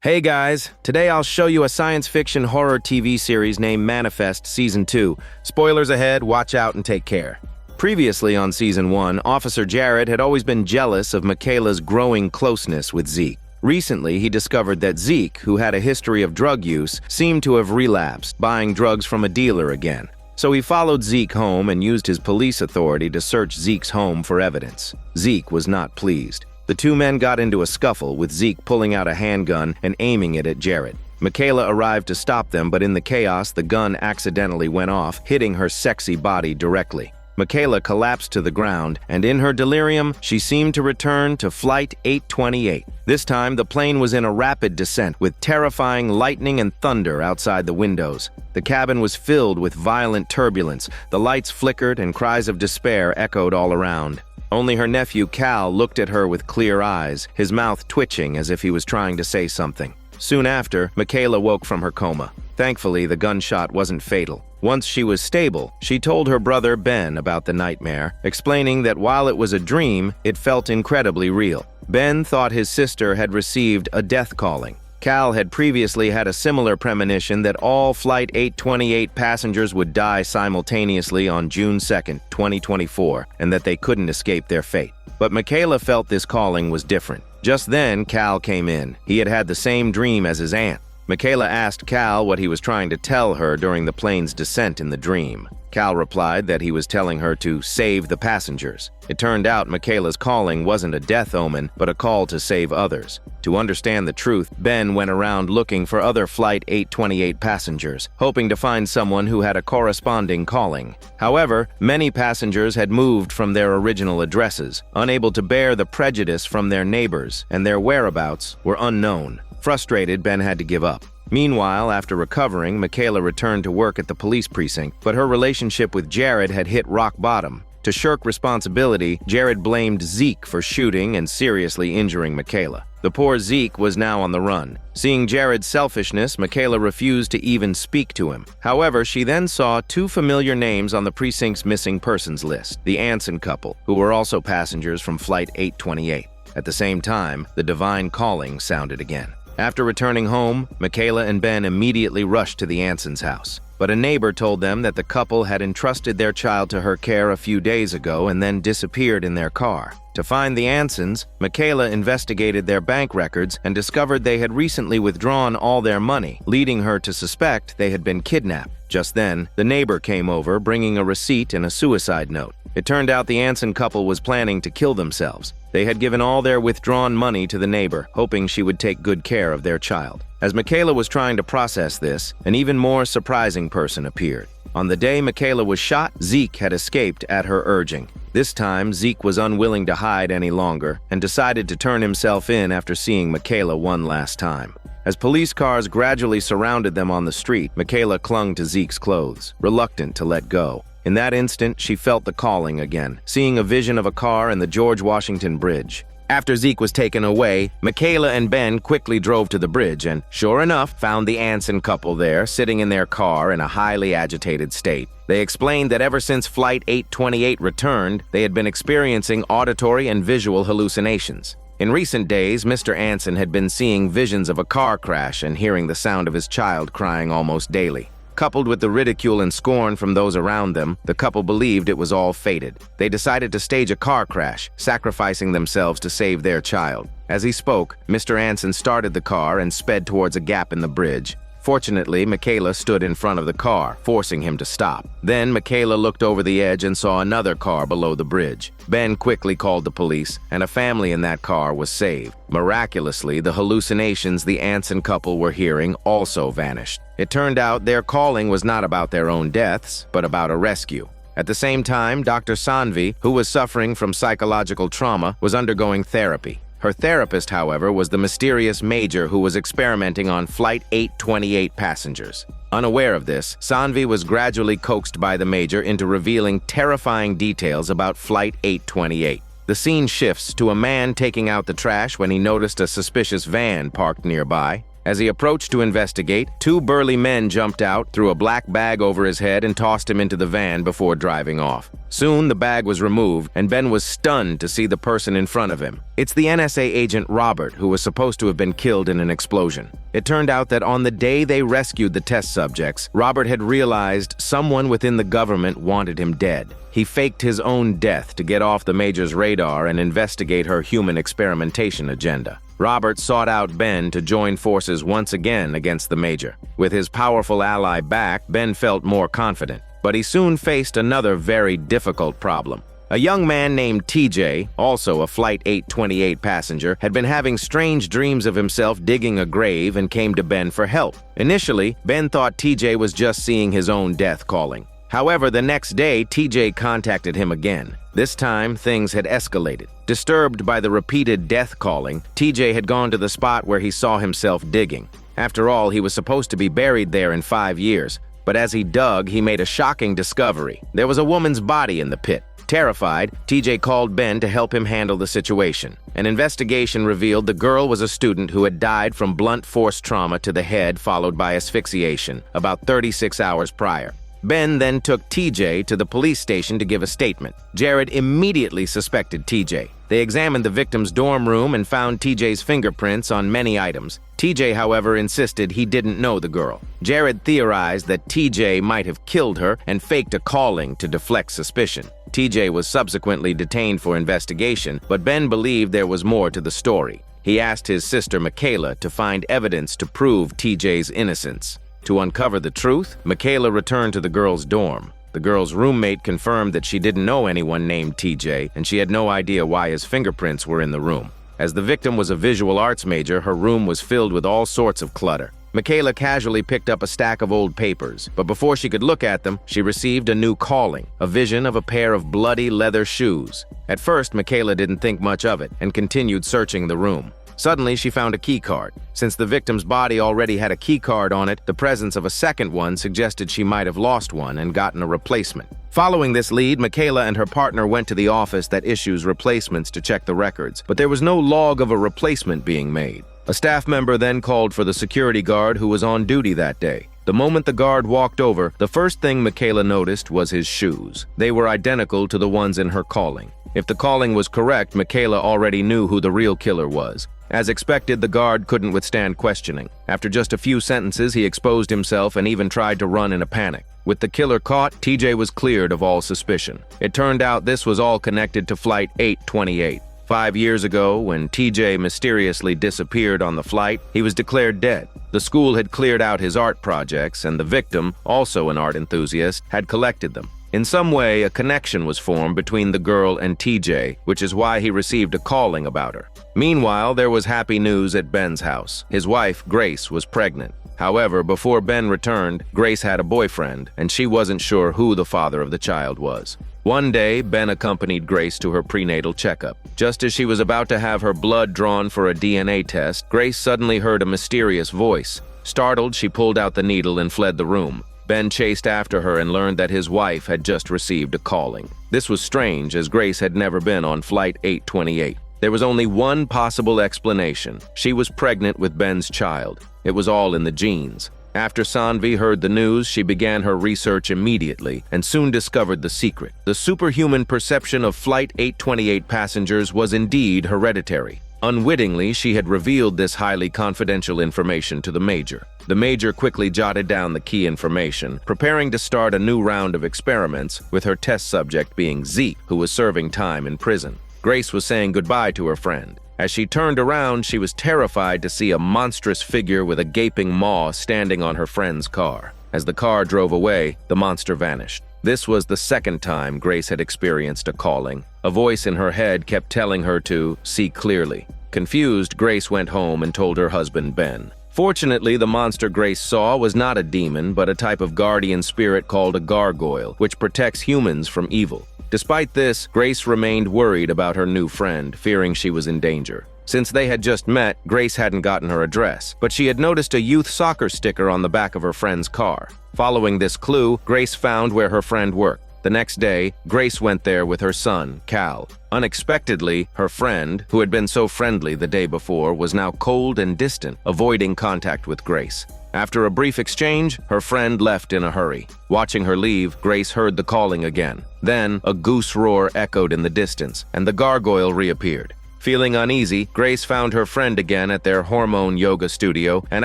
Hey guys, today I'll show you a science fiction horror TV series named Manifest Season 2. Spoilers ahead, watch out and take care. Previously on Season 1, Officer Jared had always been jealous of Michaela's growing closeness with Zeke. Recently, he discovered that Zeke, who had a history of drug use, seemed to have relapsed, buying drugs from a dealer again. So he followed Zeke home and used his police authority to search Zeke's home for evidence. Zeke was not pleased. The two men got into a scuffle, with Zeke pulling out a handgun and aiming it at Jared. Michaela arrived to stop them, but in the chaos, the gun accidentally went off, hitting her sexy body directly. Michaela collapsed to the ground, and in her delirium, she seemed to return to Flight 828. This time, the plane was in a rapid descent, with terrifying lightning and thunder outside the windows. The cabin was filled with violent turbulence. The lights flickered, and cries of despair echoed all around. Only her nephew Cal looked at her with clear eyes, his mouth twitching as if he was trying to say something. Soon after, Michaela woke from her coma. Thankfully, the gunshot wasn't fatal. Once she was stable, she told her brother Ben about the nightmare, explaining that while it was a dream, it felt incredibly real. Ben thought his sister had received a death calling. Cal had previously had a similar premonition that all Flight 828 passengers would die simultaneously on June 2nd, 2024, and that they couldn't escape their fate. But Michaela felt this calling was different. Just then, Cal came in. He had had the same dream as his aunt. Michaela asked Cal what he was trying to tell her during the plane's descent in the dream. Cal replied that he was telling her to save the passengers. It turned out Michaela's calling wasn't a death omen, but a call to save others. To understand the truth, Ben went around looking for other Flight 828 passengers, hoping to find someone who had a corresponding calling. However, many passengers had moved from their original addresses, unable to bear the prejudice from their neighbors, and their whereabouts were unknown. Frustrated, Ben had to give up. Meanwhile, after recovering, Michaela returned to work at the police precinct, but her relationship with Jared had hit rock bottom. To shirk responsibility, Jared blamed Zeke for shooting and seriously injuring Michaela. The poor Zeke was now on the run. Seeing Jared's selfishness, Michaela refused to even speak to him. However, she then saw two familiar names on the precinct's missing persons list, the Ansons couple, who were also passengers from Flight 828. At the same time, the divine calling sounded again. After returning home, Michaela and Ben immediately rushed to the Ansons' house. But a neighbor told them that the couple had entrusted their child to her care a few days ago and then disappeared in their car. To find the Ansons, Michaela investigated their bank records and discovered they had recently withdrawn all their money, leading her to suspect they had been kidnapped. Just then, the neighbor came over, bringing a receipt and a suicide note. It turned out the Anson couple was planning to kill themselves. They had given all their withdrawn money to the neighbor, hoping she would take good care of their child. As Michaela was trying to process this, an even more surprising person appeared. On the day Michaela was shot, Zeke had escaped at her urging. This time, Zeke was unwilling to hide any longer and decided to turn himself in after seeing Michaela one last time. As police cars gradually surrounded them on the street, Michaela clung to Zeke's clothes, reluctant to let go. In that instant, she felt the calling again, seeing a vision of a car and the George Washington Bridge. After Zeke was taken away, Michaela and Ben quickly drove to the bridge and, sure enough, found the Anson couple there, sitting in their car in a highly agitated state. They explained that ever since Flight 828 returned, they had been experiencing auditory and visual hallucinations. In recent days, Mr. Anson had been seeing visions of a car crash and hearing the sound of his child crying almost daily. Coupled with the ridicule and scorn from those around them, the couple believed it was all fated. They decided to stage a car crash, sacrificing themselves to save their child. As he spoke, Mr. Anson started the car and sped towards a gap in the bridge. Fortunately, Michaela stood in front of the car, forcing him to stop. Then Michaela looked over the edge and saw another car below the bridge. Ben quickly called the police, and a family in that car was saved. Miraculously, the hallucinations the Anson couple were hearing also vanished. It turned out their calling was not about their own deaths, but about a rescue. At the same time, Dr. Sanvi, who was suffering from psychological trauma, was undergoing therapy. Her therapist, however, was the mysterious major who was experimenting on Flight 828 passengers. Unaware of this, Sanvi was gradually coaxed by the major into revealing terrifying details about Flight 828. The scene shifts to a man taking out the trash when he noticed a suspicious van parked nearby. As he approached to investigate, two burly men jumped out, threw a black bag over his head, and tossed him into the van before driving off. Soon, the bag was removed, and Ben was stunned to see the person in front of him. It's the NSA agent Robert, who was supposed to have been killed in an explosion. It turned out that on the day they rescued the test subjects, Robert had realized someone within the government wanted him dead. He faked his own death to get off the Major's radar and investigate her human experimentation agenda. Robert sought out Ben to join forces once again against the Major. With his powerful ally back, Ben felt more confident. But he soon faced another very difficult problem. A young man named TJ, also a Flight 828 passenger, had been having strange dreams of himself digging a grave and came to Ben for help. Initially, Ben thought TJ was just seeing his own death calling. However, the next day, TJ contacted him again. This time, things had escalated. Disturbed by the repeated death calling, TJ had gone to the spot where he saw himself digging. After all, he was supposed to be buried there in 5 years. But as he dug, he made a shocking discovery. There was a woman's body in the pit. Terrified, TJ called Ben to help him handle the situation. An investigation revealed the girl was a student who had died from blunt force trauma to the head followed by asphyxiation about 36 hours prior. Ben then took TJ to the police station to give a statement. Jared immediately suspected TJ. They examined the victim's dorm room and found TJ's fingerprints on many items. TJ, however, insisted he didn't know the girl. Jared theorized that TJ might have killed her and faked a calling to deflect suspicion. TJ was subsequently detained for investigation, but Ben believed there was more to the story. He asked his sister Michaela to find evidence to prove TJ's innocence. To uncover the truth, Michaela returned to the girl's dorm. The girl's roommate confirmed that she didn't know anyone named TJ, and she had no idea why his fingerprints were in the room. As the victim was a visual arts major, her room was filled with all sorts of clutter. Michaela casually picked up a stack of old papers, but before she could look at them, she received a new calling, a vision of a pair of bloody leather shoes. At first, Michaela didn't think much of it and continued searching the room. Suddenly, she found a key card. Since the victim's body already had a key card on it, the presence of a second one suggested she might have lost one and gotten a replacement. Following this lead, Michaela and her partner went to the office that issues replacements to check the records, but there was no log of a replacement being made. A staff member then called for the security guard who was on duty that day. The moment the guard walked over, the first thing Michaela noticed was his shoes. They were identical to the ones in her calling. If the calling was correct, Michaela already knew who the real killer was. As expected, the guard couldn't withstand questioning. After just a few sentences, he exposed himself and even tried to run in a panic. With the killer caught, TJ was cleared of all suspicion. It turned out this was all connected to Flight 828. 5 years ago, when TJ mysteriously disappeared on the flight, he was declared dead. The school had cleared out his art projects, and the victim, also an art enthusiast, had collected them. In some way, a connection was formed between the girl and TJ, which is why he received a calling about her. Meanwhile, there was happy news at Ben's house. His wife, Grace, was pregnant. However, before Ben returned, Grace had a boyfriend, and she wasn't sure who the father of the child was. One day, Ben accompanied Grace to her prenatal checkup. Just as she was about to have her blood drawn for a DNA test, Grace suddenly heard a mysterious voice. Startled, she pulled out the needle and fled the room. Ben chased after her and learned that his wife had just received a calling. This was strange, as Grace had never been on Flight 828. There was only one possible explanation. She was pregnant with Ben's child. It was all in the genes. After Sanvi heard the news, she began her research immediately and soon discovered the secret. The superhuman perception of Flight 828 passengers was indeed hereditary. Unwittingly, she had revealed this highly confidential information to the Major. The Major quickly jotted down the key information, preparing to start a new round of experiments, with her test subject being Zeke, who was serving time in prison. Grace was saying goodbye to her friend. As she turned around, she was terrified to see a monstrous figure with a gaping maw standing on her friend's car. As the car drove away, the monster vanished. This was the second time Grace had experienced a calling. A voice in her head kept telling her to see clearly. Confused, Grace went home and told her husband Ben. Fortunately, the monster Grace saw was not a demon, but a type of guardian spirit called a gargoyle, which protects humans from evil. Despite this, Grace remained worried about her new friend, fearing she was in danger. Since they had just met, Grace hadn't gotten her address, but she had noticed a youth soccer sticker on the back of her friend's car. Following this clue, Grace found where her friend worked. The next day, Grace went there with her son, Cal. Unexpectedly, her friend, who had been so friendly the day before, was now cold and distant, avoiding contact with Grace. After a brief exchange, her friend left in a hurry. Watching her leave, Grace heard the calling again. Then, a goose roar echoed in the distance, and the gargoyle reappeared. Feeling uneasy, Grace found her friend again at their hormone yoga studio and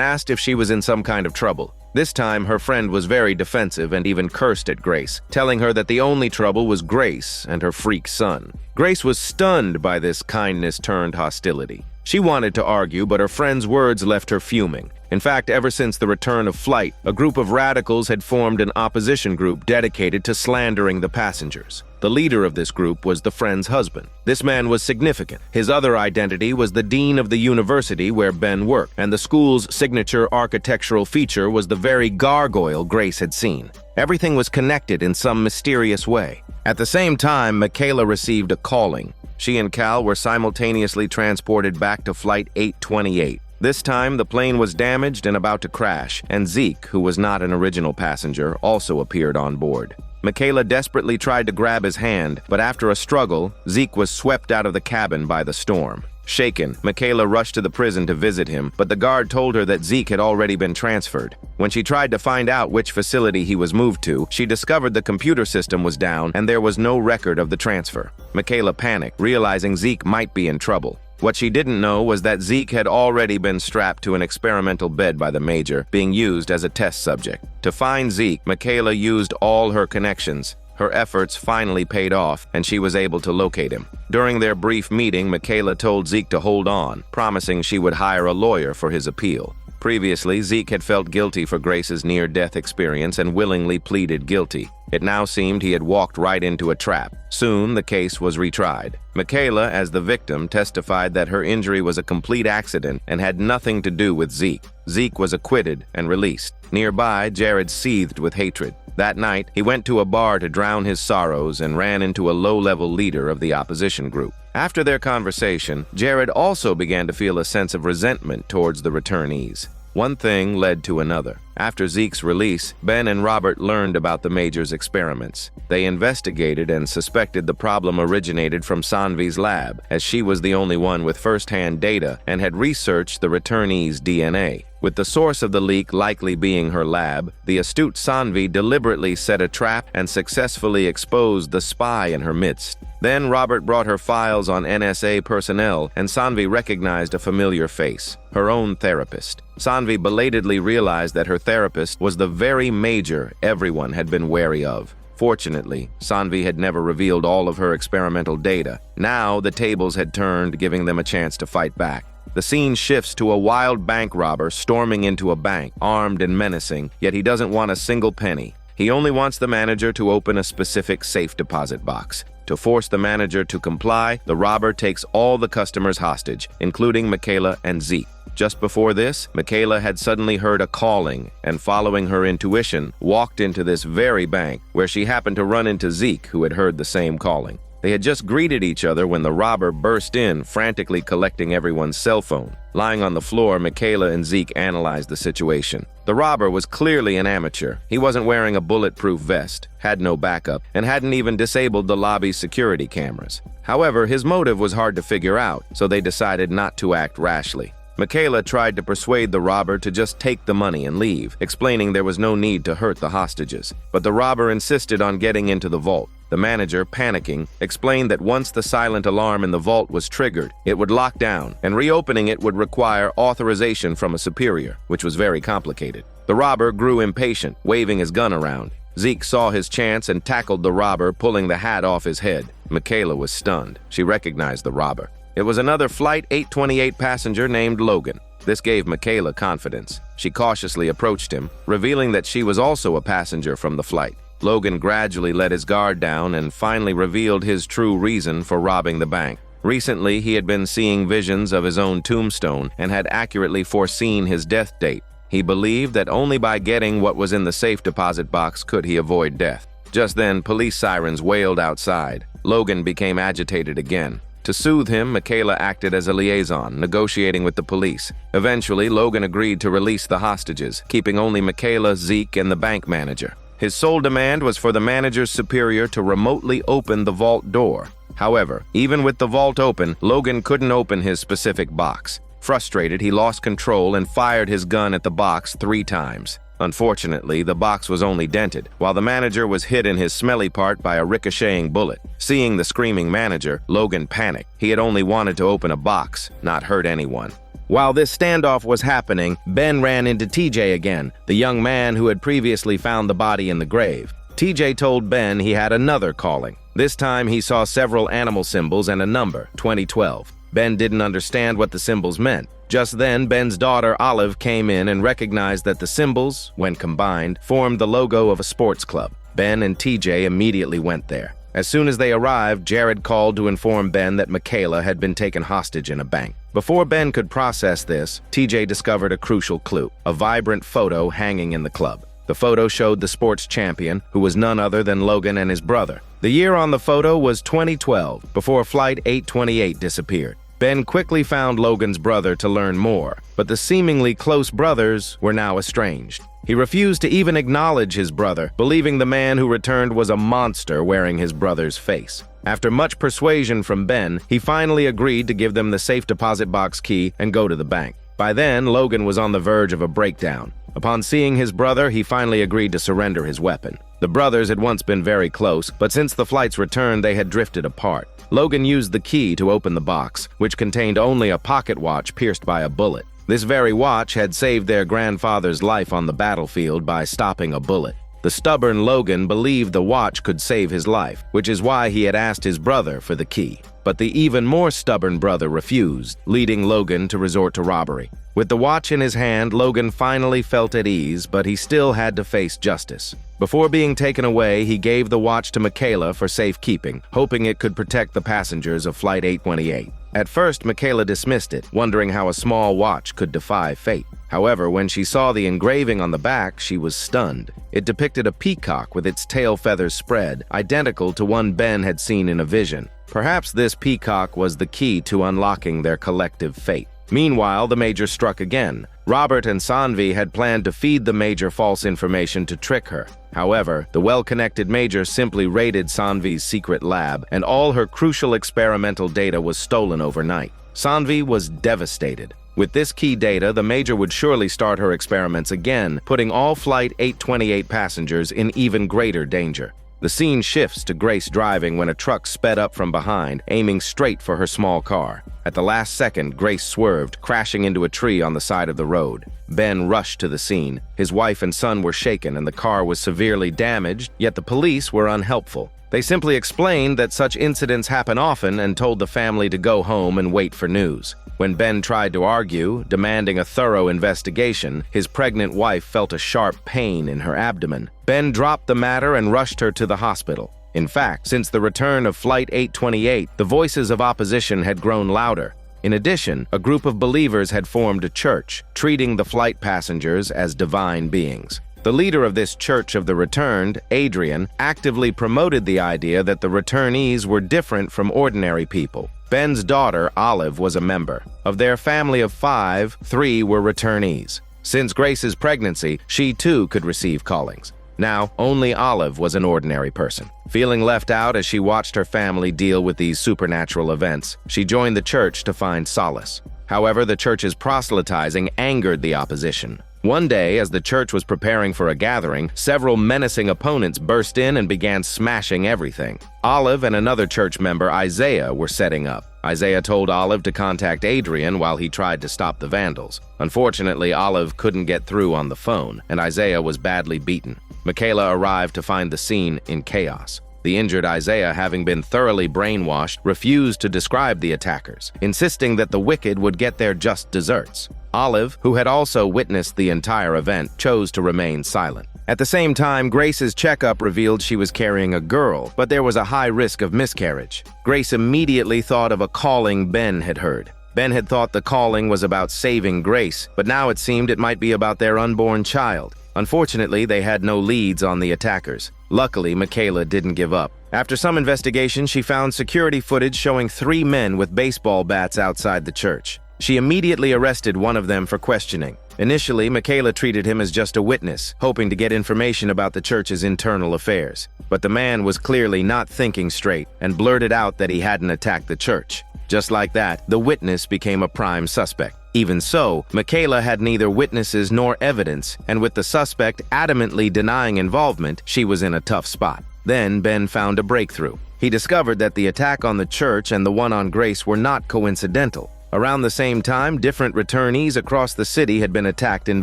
asked if she was in some kind of trouble. This time, her friend was very defensive and even cursed at Grace, telling her that the only trouble was Grace and her freak son. Grace was stunned by this kindness-turned-hostility. She wanted to argue, but her friend's words left her fuming. In fact, ever since the return of flight, a group of radicals had formed an opposition group dedicated to slandering the passengers. The leader of this group was the friend's husband. This man was significant. His other identity was the dean of the university where Ben worked, and the school's signature architectural feature was the very gargoyle Grace had seen. Everything was connected in some mysterious way. At the same time, Michaela received a calling. She and Cal were simultaneously transported back to Flight 828. This time, the plane was damaged and about to crash, and Zeke, who was not an original passenger, also appeared on board. Michaela desperately tried to grab his hand, but after a struggle, Zeke was swept out of the cabin by the storm. Shaken, Michaela rushed to the prison to visit him, but the guard told her that Zeke had already been transferred. When she tried to find out which facility he was moved to, she discovered the computer system was down and there was no record of the transfer. Michaela panicked, realizing Zeke might be in trouble. What she didn't know was that Zeke had already been strapped to an experimental bed by the Major, being used as a test subject. To find Zeke, Michaela used all her connections. Her efforts finally paid off, and she was able to locate him. During their brief meeting, Michaela told Zeke to hold on, promising she would hire a lawyer for his appeal. Previously, Zeke had felt guilty for Grace's near-death experience and willingly pleaded guilty. It now seemed he had walked right into a trap. Soon, the case was retried. Michaela, as the victim, testified that her injury was a complete accident and had nothing to do with Zeke. Zeke was acquitted and released. Nearby, Jared seethed with hatred. That night, he went to a bar to drown his sorrows and ran into a low-level leader of the opposition group. After their conversation, Jared also began to feel a sense of resentment towards the returnees. One thing led to another. After Zeke's release, Ben and Robert learned about the Major's experiments. They investigated and suspected the problem originated from Sanvi's lab, as she was the only one with first-hand data and had researched the returnees' DNA. With the source of the leak likely being her lab, the astute Sanvi deliberately set a trap and successfully exposed the spy in her midst. Then Robert brought her files on NSA personnel, and Sanvi recognized a familiar face, her own therapist. Sanvi belatedly realized that her therapist was the very Major everyone had been wary of. Fortunately, Sanvi had never revealed all of her experimental data. Now the tables had turned, giving them a chance to fight back. The scene shifts to a wild bank robber storming into a bank, armed and menacing, yet he doesn't want a single penny. He only wants the manager to open a specific safe deposit box. To force the manager to comply, the robber takes all the customers hostage, including Michaela and Zeke. Just before this, Michaela had suddenly heard a calling and, following her intuition, walked into this very bank, where she happened to run into Zeke, who had heard the same calling. They had just greeted each other when the robber burst in, frantically collecting everyone's cell phone. Lying on the floor, Michaela and Zeke analyzed the situation. The robber was clearly an amateur. He wasn't wearing a bulletproof vest, had no backup, and hadn't even disabled the lobby's security cameras. However, his motive was hard to figure out, so they decided not to act rashly. Michaela tried to persuade the robber to just take the money and leave, explaining there was no need to hurt the hostages. But the robber insisted on getting into the vault. The manager, panicking, explained that once the silent alarm in the vault was triggered, it would lock down, and reopening it would require authorization from a superior, which was very complicated. The robber grew impatient, waving his gun around. Zeke saw his chance and tackled the robber, pulling the hat off his head. Michaela was stunned. She recognized the robber. It was another Flight 828 passenger named Logan. This gave Michaela confidence. She cautiously approached him, revealing that she was also a passenger from the flight. Logan gradually let his guard down and finally revealed his true reason for robbing the bank. Recently, he had been seeing visions of his own tombstone and had accurately foreseen his death date. He believed that only by getting what was in the safe deposit box could he avoid death. Just then, police sirens wailed outside. Logan became agitated again. To soothe him, Michaela acted as a liaison, negotiating with the police. Eventually, Logan agreed to release the hostages, keeping only Michaela, Zeke, and the bank manager. His sole demand was for the manager's superior to remotely open the vault door. However, even with the vault open, Logan couldn't open his specific box. Frustrated, he lost control and fired his gun at the box 3 times. Unfortunately, the box was only dented, while the manager was hit in his smelly part by a ricocheting bullet. Seeing the screaming manager, Logan panicked. He had only wanted to open a box, not hurt anyone. While this standoff was happening, Ben ran into TJ again, the young man who had previously found the body in the grave. TJ told Ben he had another calling. This time he saw several animal symbols and a number, 2012. Ben didn't understand what the symbols meant. Just then, Ben's daughter, Olive, came in and recognized that the symbols, when combined, formed the logo of a sports club. Ben and TJ immediately went there. As soon as they arrived, Jared called to inform Ben that Michaela had been taken hostage in a bank. Before Ben could process this, TJ discovered a crucial clue, a vibrant photo hanging in the club. The photo showed the sports champion, who was none other than Logan and his brother. The year on the photo was 2012, before Flight 828 disappeared. Ben quickly found Logan's brother to learn more, but the seemingly close brothers were now estranged. He refused to even acknowledge his brother, believing the man who returned was a monster wearing his brother's face. After much persuasion from Ben, he finally agreed to give them the safe deposit box key and go to the bank. By then, Logan was on the verge of a breakdown. Upon seeing his brother, he finally agreed to surrender his weapon. The brothers had once been very close, but since the flight's return, they had drifted apart. Logan used the key to open the box, which contained only a pocket watch pierced by a bullet. This very watch had saved their grandfather's life on the battlefield by stopping a bullet. The stubborn Logan believed the watch could save his life, which is why he had asked his brother for the key. But the even more stubborn brother refused, leading Logan to resort to robbery. With the watch in his hand, Logan finally felt at ease, but he still had to face justice. Before being taken away, he gave the watch to Michaela for safekeeping, hoping it could protect the passengers of Flight 828. At first, Michaela dismissed it, wondering how a small watch could defy fate. However, when she saw the engraving on the back, she was stunned. It depicted a peacock with its tail feathers spread, identical to one Ben had seen in a vision. Perhaps this peacock was the key to unlocking their collective fate. Meanwhile, the Major struck again. Robert and Sanvi had planned to feed the Major false information to trick her. However, the well-connected Major simply raided Sanvi's secret lab, and all her crucial experimental data was stolen overnight. Sanvi was devastated. With this key data, the Major would surely start her experiments again, putting all Flight 828 passengers in even greater danger. The scene shifts to Grace driving when a truck sped up from behind, aiming straight for her small car. At the last second, Grace swerved, crashing into a tree on the side of the road. Ben rushed to the scene. His wife and son were shaken and the car was severely damaged, yet the police were unhelpful. They simply explained that such incidents happen often and told the family to go home and wait for news. When Ben tried to argue, demanding a thorough investigation, his pregnant wife felt a sharp pain in her abdomen. Ben dropped the matter and rushed her to the hospital. In fact, since the return of Flight 828, the voices of opposition had grown louder. In addition, a group of believers had formed a church, treating the flight passengers as divine beings. The leader of this Church of the Returned, Adrien, actively promoted the idea that the returnees were different from ordinary people. Ben's daughter, Olive, was a member. Of their family of 5, 3 were returnees. Since Grace's pregnancy, she too could receive callings. Now, only Olive was an ordinary person. Feeling left out as she watched her family deal with these supernatural events, she joined the church to find solace. However, the church's proselytizing angered the opposition. One day, as the church was preparing for a gathering, several menacing opponents burst in and began smashing everything. Olive and another church member, Isaiah, were setting up. Isaiah told Olive to contact Adrien while he tried to stop the vandals. Unfortunately, Olive couldn't get through on the phone, and Isaiah was badly beaten. Michaela arrived to find the scene in chaos. The injured Isaiah, having been thoroughly brainwashed, refused to describe the attackers, insisting that the wicked would get their just desserts. Olive, who had also witnessed the entire event, chose to remain silent. At the same time, Grace's checkup revealed she was carrying a girl, but there was a high risk of miscarriage. Grace immediately thought of a calling Ben had heard. Ben had thought the calling was about saving Grace, but now it seemed it might be about their unborn child. Unfortunately, they had no leads on the attackers. Luckily, Michaela didn't give up. After some investigation, she found security footage showing 3 men with baseball bats outside the church. She immediately arrested one of them for questioning. Initially, Michaela treated him as just a witness, hoping to get information about the church's internal affairs. But the man was clearly not thinking straight and blurted out that he hadn't attacked the church. Just like that, the witness became a prime suspect. Even so, Michaela had neither witnesses nor evidence, and with the suspect adamantly denying involvement, she was in a tough spot. Then Ben found a breakthrough. He discovered that the attack on the church and the one on Grace were not coincidental. Around the same time, different returnees across the city had been attacked in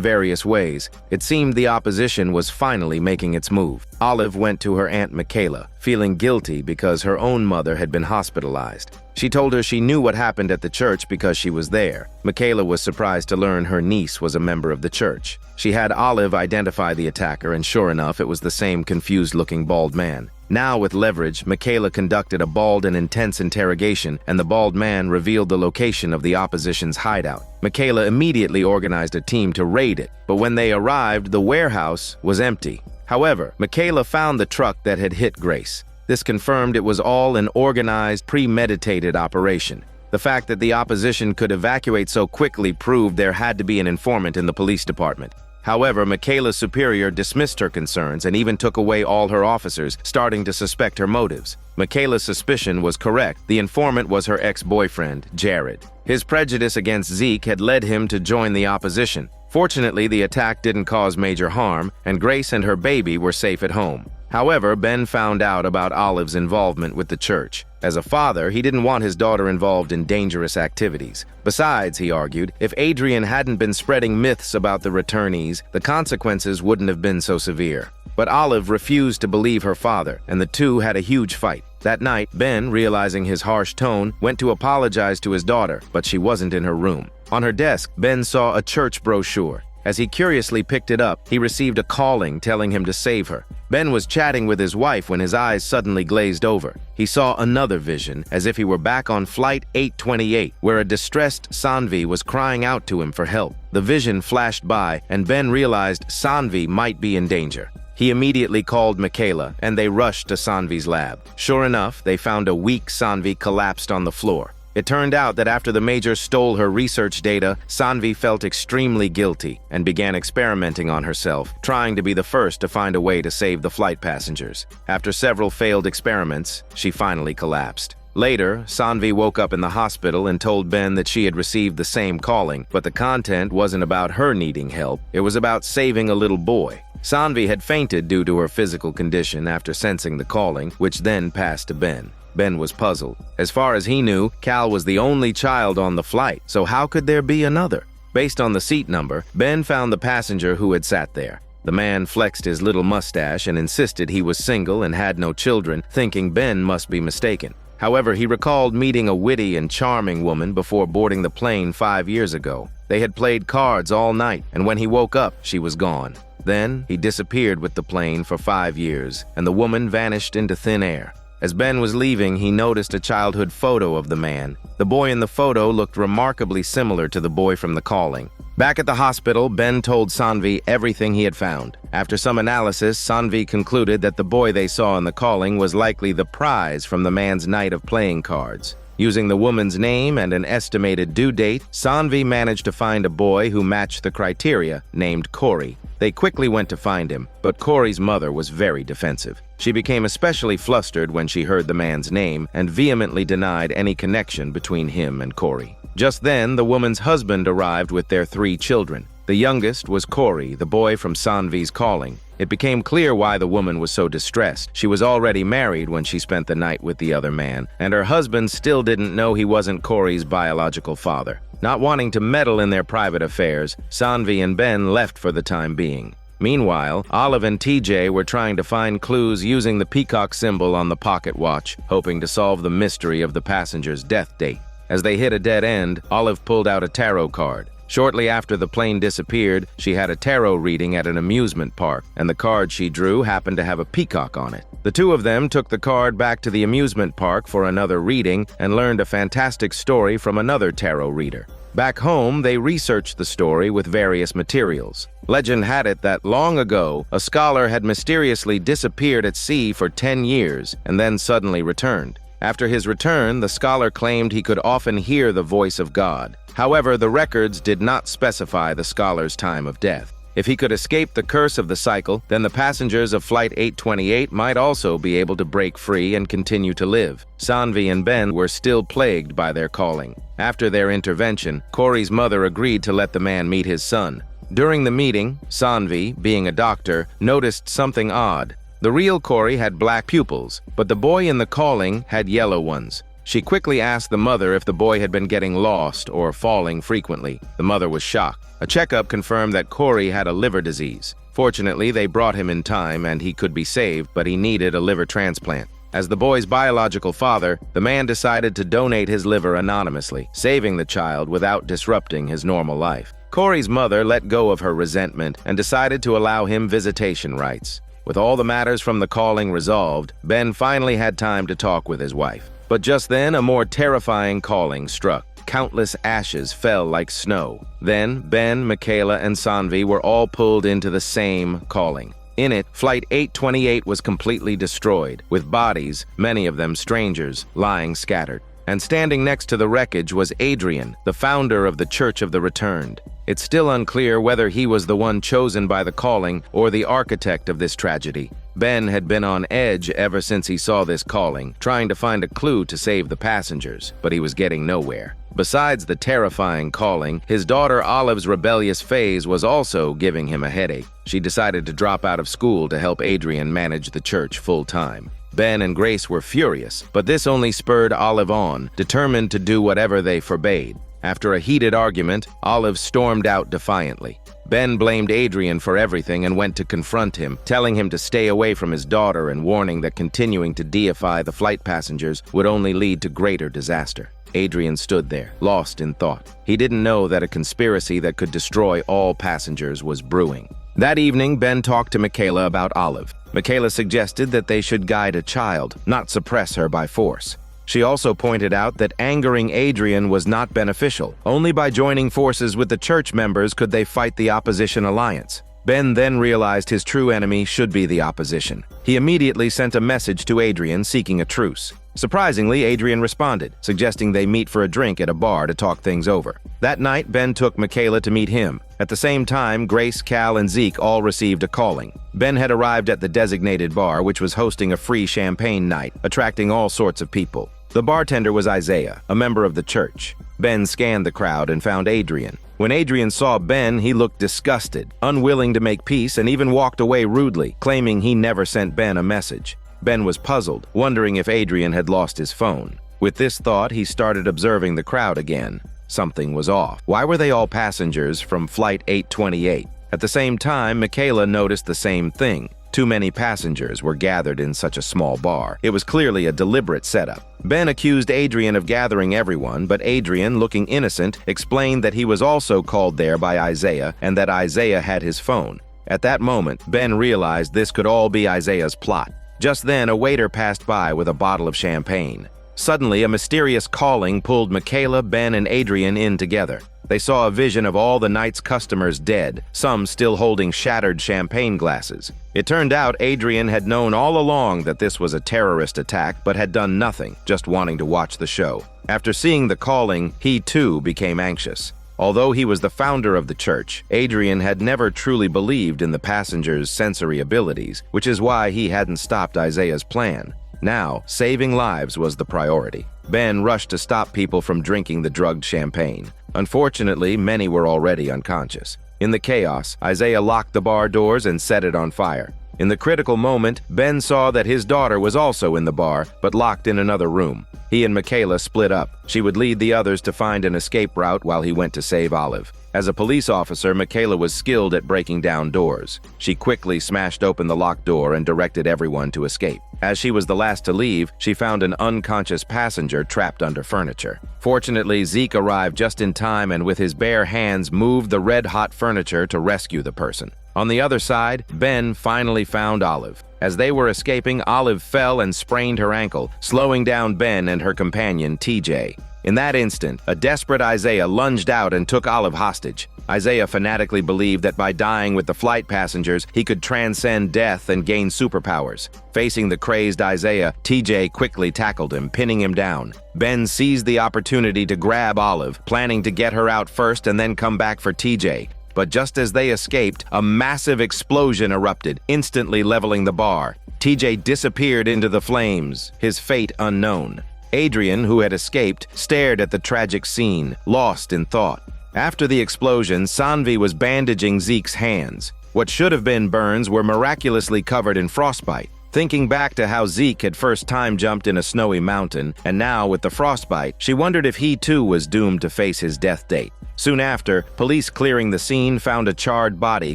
various ways. It seemed the opposition was finally making its move. Olive went to her Aunt Michaela, feeling guilty because her own mother had been hospitalized. She told her she knew what happened at the church because she was there. Michaela was surprised to learn her niece was a member of the church. She had Olive identify the attacker, and sure enough, it was the same confused-looking bald man. Now, with leverage, Michaela conducted a bald and intense interrogation, and the bald man revealed the location of the opposition's hideout. Michaela immediately organized a team to raid it, but when they arrived, the warehouse was empty. However, Michaela found the truck that had hit Grace. This confirmed it was all an organized, premeditated operation. The fact that the opposition could evacuate so quickly proved there had to be an informant in the police department. However, Michaela's superior dismissed her concerns and even took away all her officers, starting to suspect her motives. Michaela's suspicion was correct. The informant was her ex-boyfriend, Jared. His prejudice against Zeke had led him to join the opposition. Fortunately, the attack didn't cause major harm, and Grace and her baby were safe at home. However, Ben found out about Olive's involvement with the church. As a father, he didn't want his daughter involved in dangerous activities. Besides, he argued, if Adrien hadn't been spreading myths about the returnees, the consequences wouldn't have been so severe. But Olive refused to believe her father, and the two had a huge fight. That night, Ben, realizing his harsh tone, went to apologize to his daughter, but she wasn't in her room. On her desk, Ben saw a church brochure. As he curiously picked it up, he received a calling telling him to save her. Ben was chatting with his wife when his eyes suddenly glazed over. He saw another vision, as if he were back on Flight 828, where a distressed Sanvi was crying out to him for help. The vision flashed by, and Ben realized Sanvi might be in danger. He immediately called Michaela, and they rushed to Sanvi's lab. Sure enough, they found a weak Sanvi collapsed on the floor. It turned out that after the Major stole her research data, Sanvi felt extremely guilty and began experimenting on herself, trying to be the first to find a way to save the flight passengers. After several failed experiments, she finally collapsed. Later, Sanvi woke up in the hospital and told Ben that she had received the same calling, but the content wasn't about her needing help, it was about saving a little boy. Sanvi had fainted due to her physical condition after sensing the calling, which then passed to Ben. Ben was puzzled. As far as he knew, Cal was the only child on the flight, so how could there be another? Based on the seat number, Ben found the passenger who had sat there. The man flexed his little mustache and insisted he was single and had no children, thinking Ben must be mistaken. However, he recalled meeting a witty and charming woman before boarding the plane 5 years ago. They had played cards all night, and when he woke up, she was gone. Then, he disappeared with the plane for 5 years, and the woman vanished into thin air. As Ben was leaving, he noticed a childhood photo of the man. The boy in the photo looked remarkably similar to the boy from the calling. Back at the hospital, Ben told Sanvi everything he had found. After some analysis, Sanvi concluded that the boy they saw in the calling was likely the prize from the man's night of playing cards. Using the woman's name and an estimated due date, Sanvi managed to find a boy who matched the criteria, named Corey. They quickly went to find him, but Corey's mother was very defensive. She became especially flustered when she heard the man's name and vehemently denied any connection between him and Corey. Just then, the woman's husband arrived with their 3 children. The youngest was Corey, the boy from Sanvi's calling. It became clear why the woman was so distressed. She was already married when she spent the night with the other man, and her husband still didn't know he wasn't Corey's biological father. Not wanting to meddle in their private affairs, Sanvi and Ben left for the time being. Meanwhile, Olive and TJ were trying to find clues using the peacock symbol on the pocket watch, hoping to solve the mystery of the passenger's death date. As they hit a dead end, Olive pulled out a tarot card. Shortly after the plane disappeared, she had a tarot reading at an amusement park, and the card she drew happened to have a peacock on it. The two of them took the card back to the amusement park for another reading and learned a fantastic story from another tarot reader. Back home, they researched the story with various materials. Legend had it that long ago, a scholar had mysteriously disappeared at sea for 10 years and then suddenly returned. After his return, the scholar claimed he could often hear the voice of God. However, the records did not specify the scholar's time of death. If he could escape the curse of the cycle, then the passengers of Flight 828 might also be able to break free and continue to live. Sanvi and Ben were still plagued by their calling. After their intervention, Corey's mother agreed to let the man meet his son. During the meeting, Sanvi, being a doctor, noticed something odd. The real Corey had black pupils, but the boy in the calling had yellow ones. She quickly asked the mother if the boy had been getting lost or falling frequently. The mother was shocked. A checkup confirmed that Corey had a liver disease. Fortunately, they brought him in time and he could be saved, but he needed a liver transplant. As the boy's biological father, the man decided to donate his liver anonymously, saving the child without disrupting his normal life. Corey's mother let go of her resentment and decided to allow him visitation rights. With all the matters from the calling resolved, Ben finally had time to talk with his wife. But just then, a more terrifying calling struck. Countless ashes fell like snow. Then, Ben, Michaela, and Sanvi were all pulled into the same calling. In it, Flight 828 was completely destroyed, with bodies, many of them strangers, lying scattered. And standing next to the wreckage was Adrien, the founder of the Church of the Returned. It's still unclear whether he was the one chosen by the calling or the architect of this tragedy. Ben had been on edge ever since he saw this calling, trying to find a clue to save the passengers, but he was getting nowhere. Besides the terrifying calling, his daughter Olive's rebellious phase was also giving him a headache. She decided to drop out of school to help Adrien manage the church full-time. Ben and Grace were furious, but this only spurred Olive on, determined to do whatever they forbade. After a heated argument, Olive stormed out defiantly. Ben blamed Adrien for everything and went to confront him, telling him to stay away from his daughter and warning that continuing to deify the flight passengers would only lead to greater disaster. Adrien stood there, lost in thought. He didn't know that a conspiracy that could destroy all passengers was brewing. That evening, Ben talked to Michaela about Olive. Michaela suggested that they should guide a child, not suppress her by force. She also pointed out that angering Adrien was not beneficial. Only by joining forces with the church members could they fight the opposition alliance. Ben then realized his true enemy should be the opposition. He immediately sent a message to Adrien seeking a truce. Surprisingly, Adrien responded, suggesting they meet for a drink at a bar to talk things over. That night, Ben took Michaela to meet him. At the same time, Grace, Cal, and Zeke all received a calling. Ben had arrived at the designated bar, which was hosting a free champagne night, attracting all sorts of people. The bartender was Isaiah, a member of the church. Ben scanned the crowd and found Adrien. When Adrien saw Ben, he looked disgusted, unwilling to make peace, and even walked away rudely, claiming he never sent Ben a message. Ben was puzzled, wondering if Adrien had lost his phone. With this thought, he started observing the crowd again. Something was off. Why were they all passengers from Flight 828? At the same time, Michaela noticed the same thing. Too many passengers were gathered in such a small bar. It was clearly a deliberate setup. Ben accused Adrien of gathering everyone, but Adrien, looking innocent, explained that he was also called there by Isaiah and that Isaiah had his phone. At that moment, Ben realized this could all be Isaiah's plot. Just then, a waiter passed by with a bottle of champagne. Suddenly, a mysterious calling pulled Michaela, Ben, and Adrien in together. They saw a vision of all the night's customers dead, some still holding shattered champagne glasses. It turned out Adrien had known all along that this was a terrorist attack, but had done nothing, just wanting to watch the show. After seeing the calling, he too became anxious. Although he was the founder of the church, Adrien had never truly believed in the passengers' sensory abilities, which is why he hadn't stopped Isaiah's plan. Now, saving lives was the priority. Ben rushed to stop people from drinking the drugged champagne. Unfortunately, many were already unconscious. In the chaos, Isaiah locked the bar doors and set it on fire. In the critical moment, Ben saw that his daughter was also in the bar, but locked in another room. He and Michaela split up. She would lead the others to find an escape route while he went to save Olive. As a police officer, Michaela was skilled at breaking down doors. She quickly smashed open the locked door and directed everyone to escape. As she was the last to leave, she found an unconscious passenger trapped under furniture. Fortunately, Zeke arrived just in time and with his bare hands moved the red-hot furniture to rescue the person. On the other side, Ben finally found Olive. As they were escaping, Olive fell and sprained her ankle, slowing down Ben and her companion, TJ. In that instant, a desperate Isaiah lunged out and took Olive hostage. Isaiah fanatically believed that by dying with the flight passengers, he could transcend death and gain superpowers. Facing the crazed Isaiah, TJ quickly tackled him, pinning him down. Ben seized the opportunity to grab Olive, planning to get her out first and then come back for TJ. But just as they escaped, a massive explosion erupted, instantly leveling the bar. TJ disappeared into the flames, his fate unknown. Adrien, who had escaped, stared at the tragic scene, lost in thought. After the explosion, Sanvi was bandaging Zeke's hands. What should have been burns were miraculously covered in frostbite. Thinking back to how Zeke had first time jumped in a snowy mountain, and now with the frostbite, she wondered if he too was doomed to face his death date. Soon after, police clearing the scene found a charred body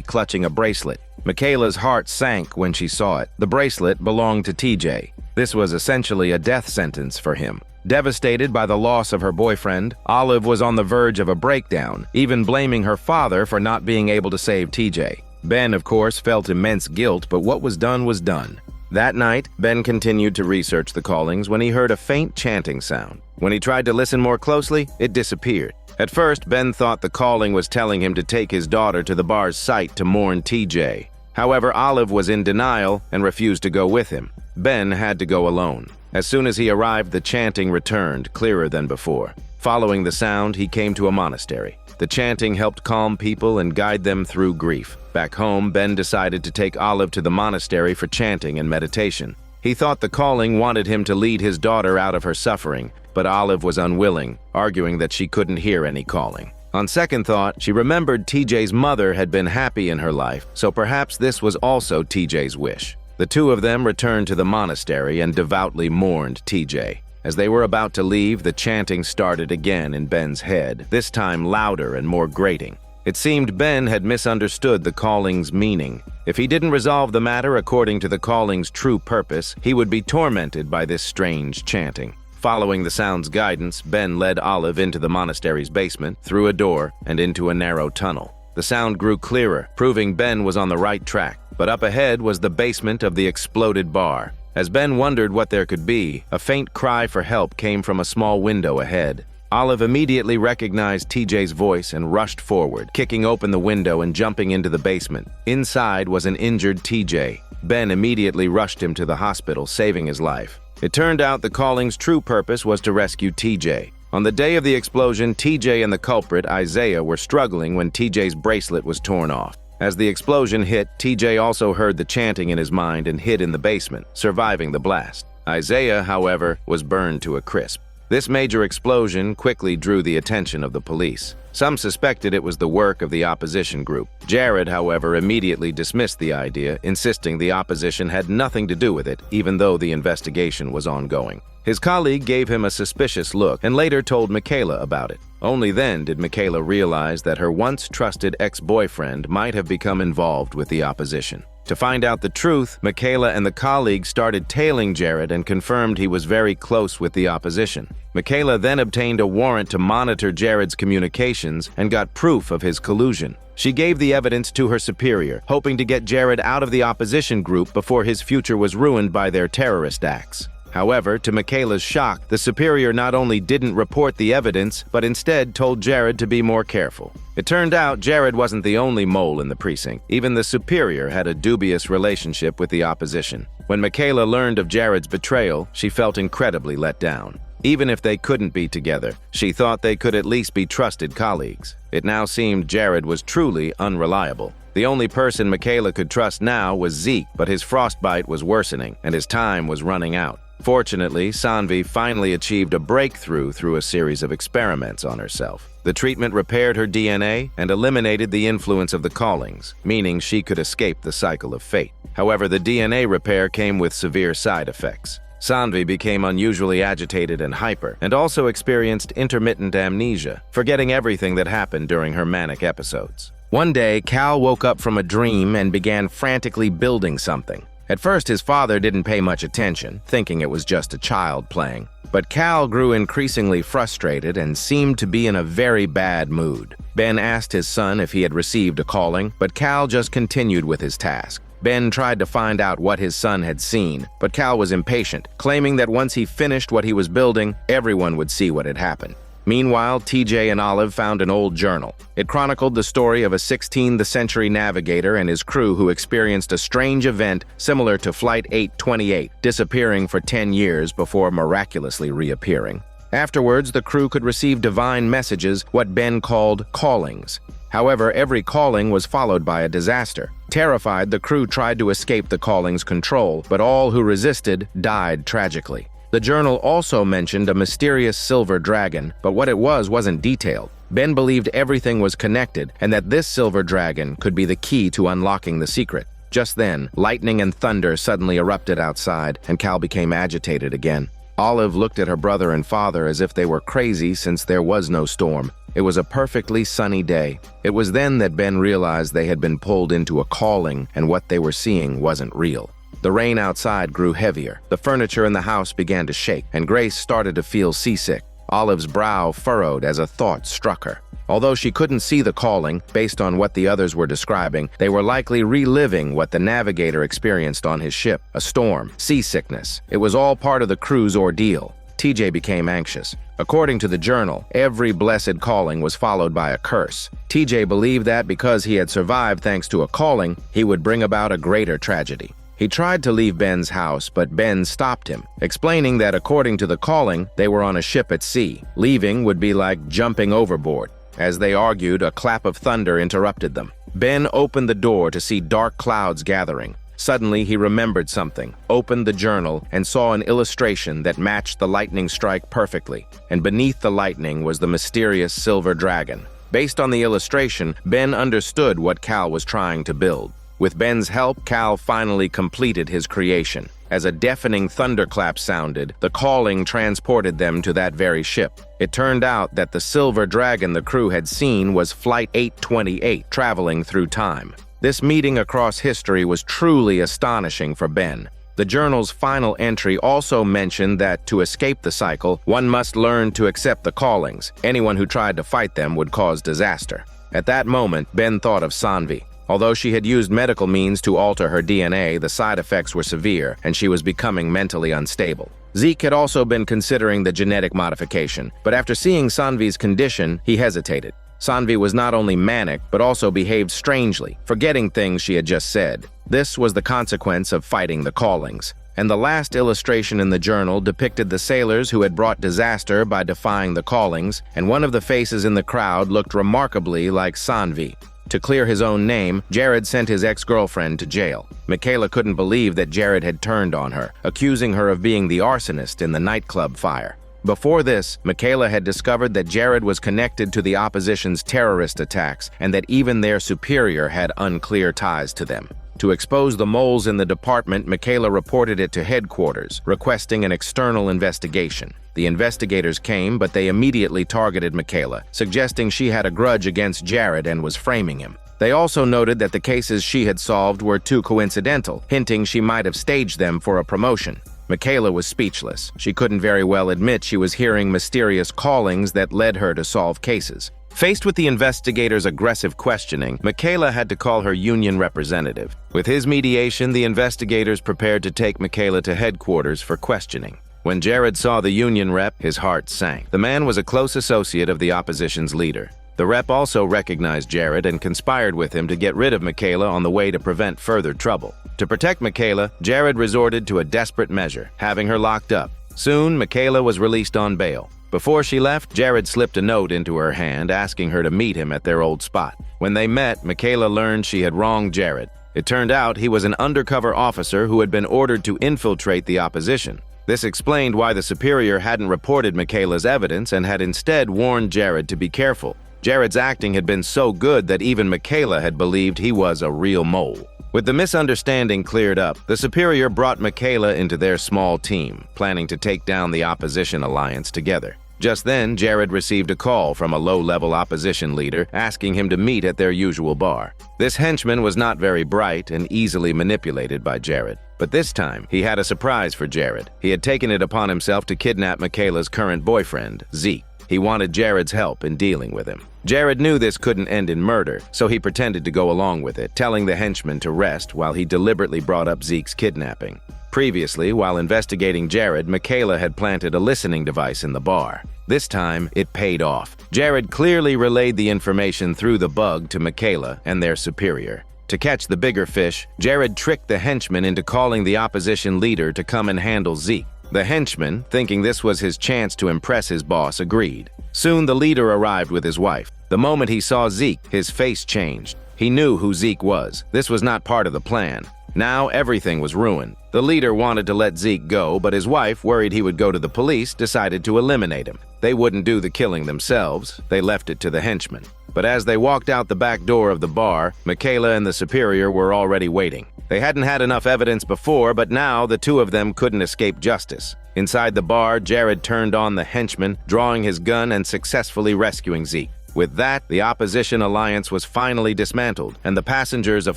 clutching a bracelet. Michaela's heart sank when she saw it. The bracelet belonged to TJ. This was essentially a death sentence for him. Devastated by the loss of her boyfriend, Olive was on the verge of a breakdown, even blaming her father for not being able to save TJ. Ben, of course, felt immense guilt, but what was done was done. That night, Ben continued to research the callings when he heard a faint chanting sound. When he tried to listen more closely, it disappeared. At first, Ben thought the calling was telling him to take his daughter to the bar's site to mourn TJ. However, Olive was in denial and refused to go with him. Ben had to go alone. As soon as he arrived, the chanting returned, clearer than before. Following the sound, he came to a monastery. The chanting helped calm people and guide them through grief. Back home, Ben decided to take Olive to the monastery for chanting and meditation. He thought the calling wanted him to lead his daughter out of her suffering, but Olive was unwilling, arguing that she couldn't hear any calling. On second thought, she remembered TJ's mother had been happy in her life, so perhaps this was also TJ's wish. The two of them returned to the monastery and devoutly mourned TJ. As they were about to leave, the chanting started again in Ben's head, this time louder and more grating. It seemed Ben had misunderstood the calling's meaning. If he didn't resolve the matter according to the calling's true purpose, he would be tormented by this strange chanting. Following the sound's guidance, Ben led Olive into the monastery's basement, through a door, and into a narrow tunnel. The sound grew clearer, proving Ben was on the right track. But up ahead was the basement of the exploded bar. As Ben wondered what there could be, a faint cry for help came from a small window ahead. Olive immediately recognized TJ's voice and rushed forward, kicking open the window and jumping into the basement. Inside was an injured TJ. Ben immediately rushed him to the hospital, saving his life. It turned out the calling's true purpose was to rescue TJ. On the day of the explosion, TJ and the culprit, Isaiah, were struggling when TJ's bracelet was torn off. As the explosion hit, TJ also heard the chanting in his mind and hid in the basement, surviving the blast. Isaiah, however, was burned to a crisp. This major explosion quickly drew the attention of the police. Some suspected it was the work of the opposition group. Jared, however, immediately dismissed the idea, insisting the opposition had nothing to do with it, even though the investigation was ongoing. His colleague gave him a suspicious look and later told Michaela about it. Only then did Michaela realize that her once trusted ex-boyfriend might have become involved with the opposition. To find out the truth, Michaela and the colleague started tailing Jared and confirmed he was very close with the opposition. Michaela then obtained a warrant to monitor Jared's communications and got proof of his collusion. She gave the evidence to her superior, hoping to get Jared out of the opposition group before his future was ruined by their terrorist acts. However, to Michaela's shock, the superior not only didn't report the evidence, but instead told Jared to be more careful. It turned out Jared wasn't the only mole in the precinct. Even the superior had a dubious relationship with the opposition. When Michaela learned of Jared's betrayal, she felt incredibly let down. Even if they couldn't be together, she thought they could at least be trusted colleagues. It now seemed Jared was truly unreliable. The only person Michaela could trust now was Zeke, but his frostbite was worsening, and his time was running out. Fortunately, Sanvi finally achieved a breakthrough through a series of experiments on herself. The treatment repaired her DNA and eliminated the influence of the callings, meaning she could escape the cycle of fate. However, the DNA repair came with severe side effects. Sanvi became unusually agitated and hyper, and also experienced intermittent amnesia, forgetting everything that happened during her manic episodes. One day, Cal woke up from a dream and began frantically building something. At first, his father didn't pay much attention, thinking it was just a child playing. But Cal grew increasingly frustrated and seemed to be in a very bad mood. Ben asked his son if he had received a calling, but Cal just continued with his task. Ben tried to find out what his son had seen, but Cal was impatient, claiming that once he finished what he was building, everyone would see what had happened. Meanwhile, TJ and Olive found an old journal. It chronicled the story of a 16th century navigator and his crew who experienced a strange event similar to Flight 828, disappearing for 10 years before miraculously reappearing. Afterwards, the crew could receive divine messages, what Ben called callings. However, every calling was followed by a disaster. Terrified, the crew tried to escape the calling's control, but all who resisted died tragically. The journal also mentioned a mysterious silver dragon, but what it was wasn't detailed. Ben believed everything was connected and that this silver dragon could be the key to unlocking the secret. Just then, lightning and thunder suddenly erupted outside, and Cal became agitated again. Olive looked at her brother and father as if they were crazy since there was no storm. It was a perfectly sunny day. It was then that Ben realized they had been pulled into a calling and what they were seeing wasn't real. The rain outside grew heavier. The furniture in the house began to shake, and Grace started to feel seasick. Olive's brow furrowed as a thought struck her. Although she couldn't see the calling, based on what the others were describing, they were likely reliving what the navigator experienced on his ship, a storm, seasickness. It was all part of the crew's ordeal. TJ became anxious. According to the journal, every blessed calling was followed by a curse. TJ believed that because he had survived thanks to a calling, he would bring about a greater tragedy. He tried to leave Ben's house, but Ben stopped him, explaining that according to the calling, they were on a ship at sea. Leaving would be like jumping overboard. As they argued, a clap of thunder interrupted them. Ben opened the door to see dark clouds gathering. Suddenly, he remembered something, opened the journal, and saw an illustration that matched the lightning strike perfectly. And beneath the lightning was the mysterious silver dragon. Based on the illustration, Ben understood what Cal was trying to build. With Ben's help, Cal finally completed his creation. As a deafening thunderclap sounded, the calling transported them to that very ship. It turned out that the silver dragon the crew had seen was Flight 828, traveling through time. This meeting across history was truly astonishing for Ben. The journal's final entry also mentioned that to escape the cycle, one must learn to accept the callings. Anyone who tried to fight them would cause disaster. At that moment, Ben thought of Sanvi. Although she had used medical means to alter her DNA, the side effects were severe, and she was becoming mentally unstable. Zeke had also been considering the genetic modification, but after seeing Sanvi's condition, he hesitated. Sanvi was not only manic, but also behaved strangely, forgetting things she had just said. This was the consequence of fighting the callings. And the last illustration in the journal depicted the sailors who had brought disaster by defying the callings, and one of the faces in the crowd looked remarkably like Sanvi. To clear his own name, Jared sent his ex-girlfriend to jail. Michaela couldn't believe that Jared had turned on her, accusing her of being the arsonist in the nightclub fire. Before this, Michaela had discovered that Jared was connected to the opposition's terrorist attacks and that even their superior had unclear ties to them. To expose the moles in the department, Michaela reported it to headquarters, requesting an external investigation. The investigators came, but they immediately targeted Michaela, suggesting she had a grudge against Jared and was framing him. They also noted that the cases she had solved were too coincidental, hinting she might have staged them for a promotion. Michaela was speechless. She couldn't very well admit she was hearing mysterious callings that led her to solve cases. Faced with the investigators' aggressive questioning, Michaela had to call her union representative. With his mediation, the investigators prepared to take Michaela to headquarters for questioning. When Jared saw the union rep, his heart sank. The man was a close associate of the opposition's leader. The rep also recognized Jared and conspired with him to get rid of Michaela on the way to prevent further trouble. To protect Michaela, Jared resorted to a desperate measure, having her locked up. Soon, Michaela was released on bail. Before she left, Jared slipped a note into her hand asking her to meet him at their old spot. When they met, Michaela learned she had wronged Jared. It turned out he was an undercover officer who had been ordered to infiltrate the opposition. This explained why the superior hadn't reported Michaela's evidence and had instead warned Jared to be careful. Jared's acting had been so good that even Michaela had believed he was a real mole. With the misunderstanding cleared up, the superior brought Michaela into their small team, planning to take down the opposition alliance together. Just then, Jared received a call from a low-level opposition leader asking him to meet at their usual bar. This henchman was not very bright and easily manipulated by Jared. But this time, he had a surprise for Jared. He had taken it upon himself to kidnap Michaela's current boyfriend, Zeke. He wanted Jared's help in dealing with him. Jared knew this couldn't end in murder, so he pretended to go along with it, telling the henchman to rest while he deliberately brought up Zeke's kidnapping. Previously, while investigating Jared, Michaela had planted a listening device in the bar. This time, it paid off. Jared clearly relayed the information through the bug to Michaela and their superior. To catch the bigger fish, Jared tricked the henchman into calling the opposition leader to come and handle Zeke. The henchman, thinking this was his chance to impress his boss, agreed. Soon the leader arrived with his wife. The moment he saw Zeke, his face changed. He knew who Zeke was. This was not part of the plan. Now everything was ruined. The leader wanted to let Zeke go, but his wife, worried he would go to the police, decided to eliminate him. They wouldn't do the killing themselves. They left it to the henchman. But as they walked out the back door of the bar, Michaela and the superior were already waiting. They hadn't had enough evidence before, but now the two of them couldn't escape justice. Inside the bar, Jared turned on the henchman, drawing his gun and successfully rescuing Zeke. With that, the opposition alliance was finally dismantled, and the passengers of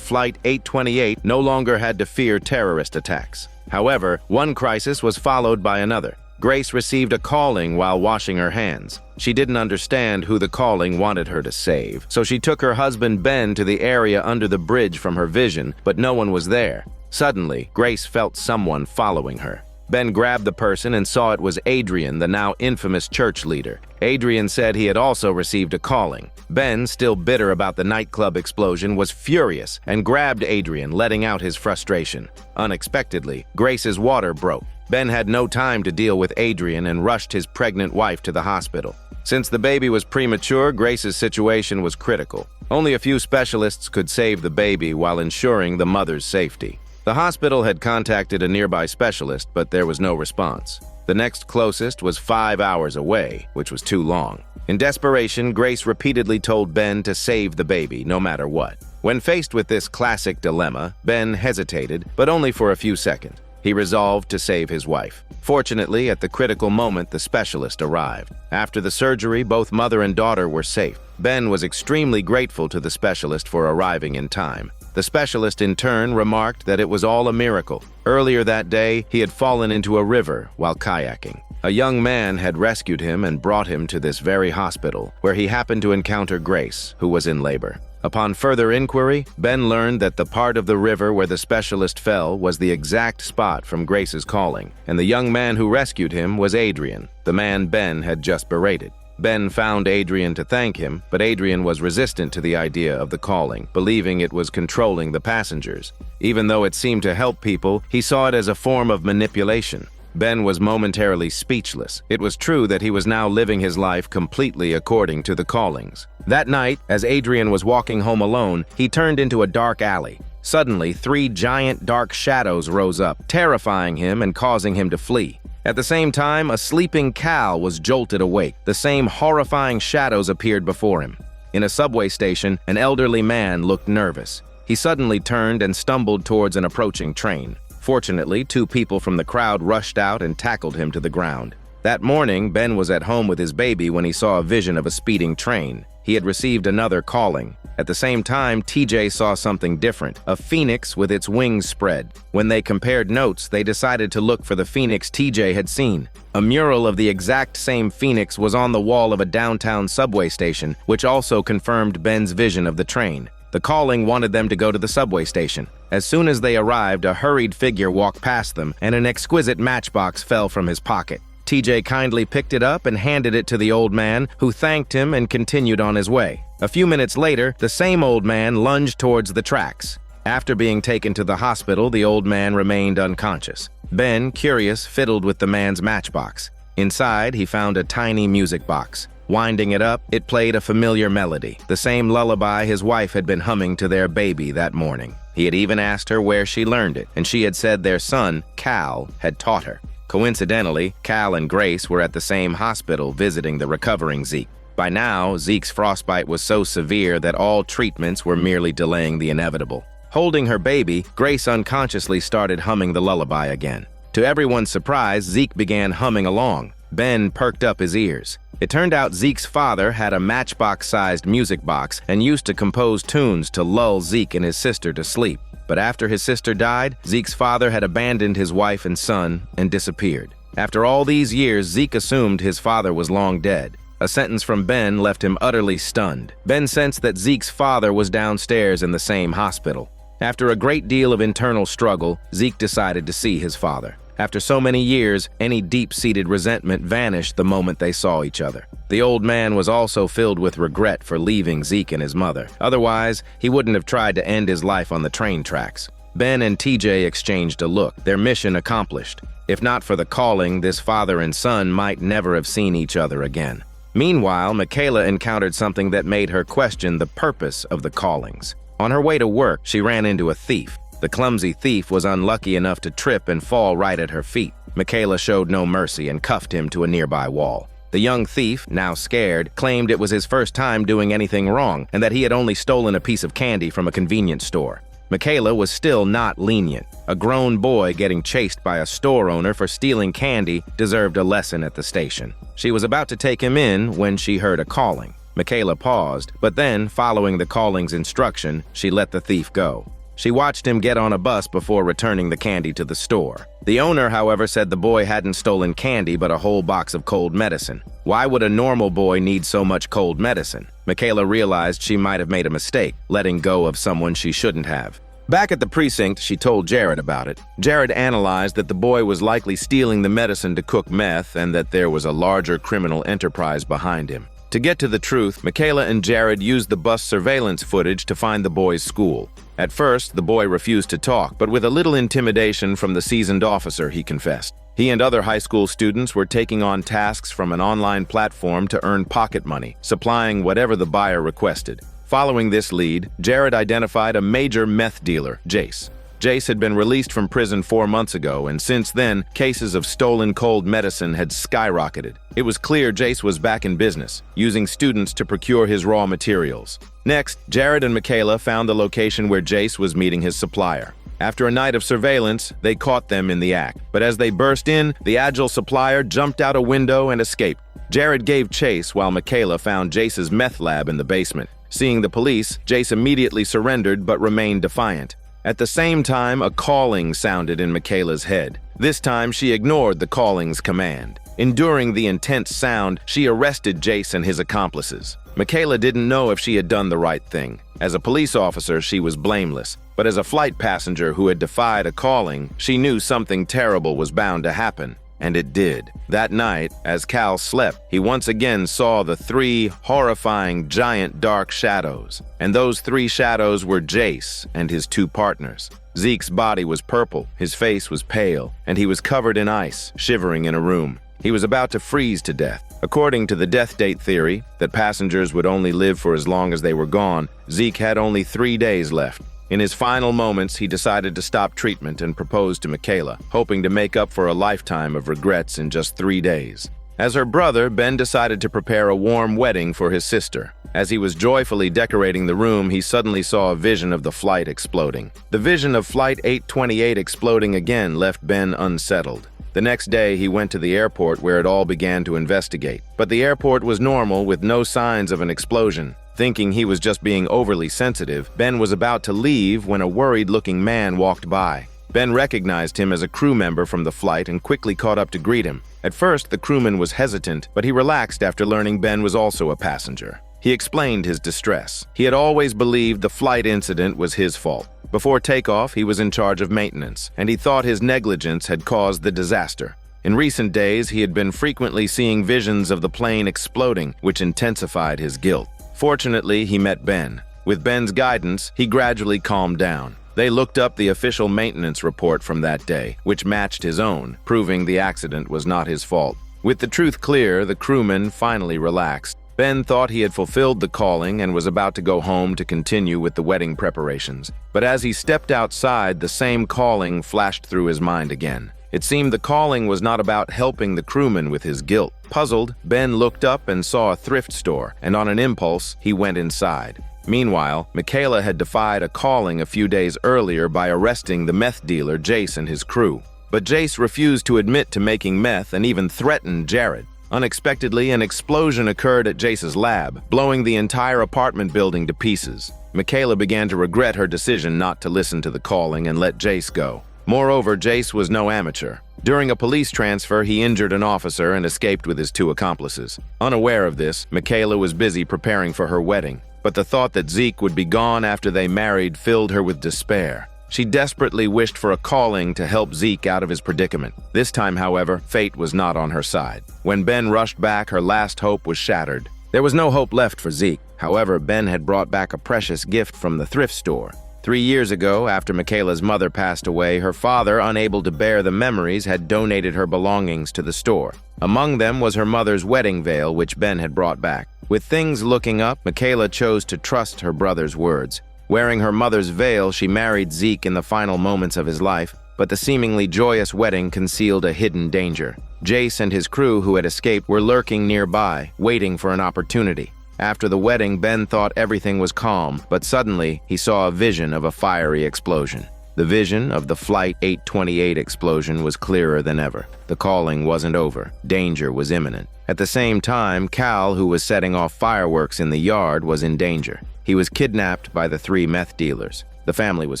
Flight 828 no longer had to fear terrorist attacks. However, one crisis was followed by another. Grace received a calling while washing her hands. She didn't understand who the calling wanted her to save, so she took her husband Ben to the area under the bridge from her vision, but no one was there. Suddenly, Grace felt someone following her. Ben grabbed the person and saw it was Adrien, the now infamous church leader. Adrien said he had also received a calling. Ben, still bitter about the nightclub explosion, was furious and grabbed Adrien, letting out his frustration. Unexpectedly, Grace's water broke. Ben had no time to deal with Adrien and rushed his pregnant wife to the hospital. Since the baby was premature, Grace's situation was critical. Only a few specialists could save the baby while ensuring the mother's safety. The hospital had contacted a nearby specialist, but there was no response. The next closest was 5 hours away, which was too long. In desperation, Grace repeatedly told Ben to save the baby, no matter what. When faced with this classic dilemma, Ben hesitated, but only for a few seconds. He resolved to save his wife. Fortunately, at the critical moment, the specialist arrived. After the surgery, both mother and daughter were safe. Ben was extremely grateful to the specialist for arriving in time. The specialist in turn remarked that it was all a miracle. Earlier that day, he had fallen into a river while kayaking. A young man had rescued him and brought him to this very hospital, where he happened to encounter Grace, who was in labor. Upon further inquiry, Ben learned that the part of the river where the specialist fell was the exact spot from Grace's calling, and the young man who rescued him was Adrien, the man Ben had just berated. Ben found Adrien to thank him, but Adrien was resistant to the idea of the calling, believing it was controlling the passengers. Even though it seemed to help people, he saw it as a form of manipulation. Ben was momentarily speechless. It was true that he was now living his life completely according to the callings. That night, as Adrien was walking home alone, he turned into a dark alley. Suddenly, 3 giant dark shadows rose up, terrifying him and causing him to flee. At the same time, a sleeping Cal was jolted awake. The same horrifying shadows appeared before him. In a subway station, an elderly man looked nervous. He suddenly turned and stumbled towards an approaching train. Fortunately, 2 people from the crowd rushed out and tackled him to the ground. That morning, Ben was at home with his baby when he saw a vision of a speeding train. He had received another calling. At the same time, TJ saw something different, a phoenix with its wings spread. When they compared notes, they decided to look for the phoenix TJ had seen. A mural of the exact same phoenix was on the wall of a downtown subway station, which also confirmed Ben's vision of the train. The calling wanted them to go to the subway station. As soon as they arrived, a hurried figure walked past them, and an exquisite matchbox fell from his pocket. TJ kindly picked it up and handed it to the old man, who thanked him and continued on his way. A few minutes later, the same old man lunged towards the tracks. After being taken to the hospital, the old man remained unconscious. Ben, curious, fiddled with the man's matchbox. Inside, he found a tiny music box. Winding it up, it played a familiar melody, the same lullaby his wife had been humming to their baby that morning. He had even asked her where she learned it, and she had said their son, Cal, had taught her. Coincidentally, Cal and Grace were at the same hospital visiting the recovering Zeke. By now, Zeke's frostbite was so severe that all treatments were merely delaying the inevitable. Holding her baby, Grace unconsciously started humming the lullaby again. To everyone's surprise, Zeke began humming along. Ben perked up his ears. It turned out Zeke's father had a matchbox-sized music box and used to compose tunes to lull Zeke and his sister to sleep. But after his sister died, Zeke's father had abandoned his wife and son and disappeared. After all these years, Zeke assumed his father was long dead. A sentence from Ben left him utterly stunned. Ben sensed that Zeke's father was downstairs in the same hospital. After a great deal of internal struggle, Zeke decided to see his father. After so many years, any deep-seated resentment vanished the moment they saw each other. The old man was also filled with regret for leaving Zeke and his mother. Otherwise, he wouldn't have tried to end his life on the train tracks. Ben and TJ exchanged a look, their mission accomplished. If not for the calling, this father and son might never have seen each other again. Meanwhile, Michaela encountered something that made her question the purpose of the callings. On her way to work, she ran into a thief. The clumsy thief was unlucky enough to trip and fall right at her feet. Michaela showed no mercy and cuffed him to a nearby wall. The young thief, now scared, claimed it was his first time doing anything wrong and that he had only stolen a piece of candy from a convenience store. Michaela was still not lenient. A grown boy getting chased by a store owner for stealing candy deserved a lesson at the station. She was about to take him in when she heard a calling. Michaela paused, but then, following the calling's instruction, she let the thief go. She watched him get on a bus before returning the candy to the store. The owner, however, said the boy hadn't stolen candy but a whole box of cold medicine. Why would a normal boy need so much cold medicine? Michaela realized she might have made a mistake, letting go of someone she shouldn't have. Back at the precinct, she told Jared about it. Jared analyzed that the boy was likely stealing the medicine to cook meth and that there was a larger criminal enterprise behind him. To get to the truth, Michaela and Jared used the bus surveillance footage to find the boy's school. At first, the boy refused to talk, but with a little intimidation from the seasoned officer, he confessed. He and other high school students were taking on tasks from an online platform to earn pocket money, supplying whatever the buyer requested. Following this lead, Jared identified a major meth dealer, Jace. Jace had been released from prison 4 months ago, and since then, cases of stolen cold medicine had skyrocketed. It was clear Jace was back in business, using students to procure his raw materials. Next, Jared and Michaela found the location where Jace was meeting his supplier. After a night of surveillance, they caught them in the act. But as they burst in, the agile supplier jumped out a window and escaped. Jared gave chase while Michaela found Jace's meth lab in the basement. Seeing the police, Jace immediately surrendered but remained defiant. At the same time, a calling sounded in Michaela's head. This time, she ignored the calling's command. Enduring the intense sound, she arrested Jace and his accomplices. Michaela didn't know if she had done the right thing. As a police officer, she was blameless. But as a flight passenger who had defied a calling, she knew something terrible was bound to happen. And it did. That night, as Cal slept, he once again saw the 3 horrifying giant dark shadows. And those 3 shadows were Jace and his 2 partners. Zeke's body was purple, his face was pale, and he was covered in ice, shivering in a room. He was about to freeze to death. According to the death date theory, that passengers would only live for as long as they were gone, Zeke had only 3 days left. In his final moments, he decided to stop treatment and proposed to Michaela, hoping to make up for a lifetime of regrets in just 3 days. As her brother, Ben decided to prepare a warm wedding for his sister. As he was joyfully decorating the room, he suddenly saw a vision of the flight exploding. The vision of Flight 828 exploding again left Ben unsettled. The next day, he went to the airport where it all began to investigate. But the airport was normal with no signs of an explosion. Thinking he was just being overly sensitive, Ben was about to leave when a worried-looking man walked by. Ben recognized him as a crew member from the flight and quickly caught up to greet him. At first, the crewman was hesitant, but he relaxed after learning Ben was also a passenger. He explained his distress. He had always believed the flight incident was his fault. Before takeoff, he was in charge of maintenance, and he thought his negligence had caused the disaster. In recent days, he had been frequently seeing visions of the plane exploding, which intensified his guilt. Fortunately, he met Ben. With Ben's guidance, he gradually calmed down. They looked up the official maintenance report from that day, which matched his own, proving the accident was not his fault. With the truth clear, the crewman finally relaxed. Ben thought he had fulfilled the calling and was about to go home to continue with the wedding preparations. But as he stepped outside, the same calling flashed through his mind again. It seemed the calling was not about helping the crewman with his guilt. Puzzled, Ben looked up and saw a thrift store, and on an impulse, he went inside. Meanwhile, Michaela had defied a calling a few days earlier by arresting the meth dealer Jace and his crew. But Jace refused to admit to making meth and even threatened Jared. Unexpectedly, an explosion occurred at Jace's lab, blowing the entire apartment building to pieces. Michaela began to regret her decision not to listen to the calling and let Jace go. Moreover, Jace was no amateur. During a police transfer, he injured an officer and escaped with his 2 accomplices. Unaware of this, Michaela was busy preparing for her wedding, but the thought that Zeke would be gone after they married filled her with despair. She desperately wished for a calling to help Zeke out of his predicament. This time, however, fate was not on her side. When Ben rushed back, her last hope was shattered. There was no hope left for Zeke. However, Ben had brought back a precious gift from the thrift store. 3 years ago, after Michaela's mother passed away, her father, unable to bear the memories, had donated her belongings to the store. Among them was her mother's wedding veil, which Ben had brought back. With things looking up, Michaela chose to trust her brother's words. Wearing her mother's veil, she married Zeke in the final moments of his life, but the seemingly joyous wedding concealed a hidden danger. Jace and his crew who had escaped were lurking nearby, waiting for an opportunity. After the wedding, Ben thought everything was calm, but suddenly he saw a vision of a fiery explosion. The vision of the Flight 828 explosion was clearer than ever. The calling wasn't over. Danger was imminent. At the same time, Cal, who was setting off fireworks in the yard, was in danger. He was kidnapped by the 3 meth dealers. The family was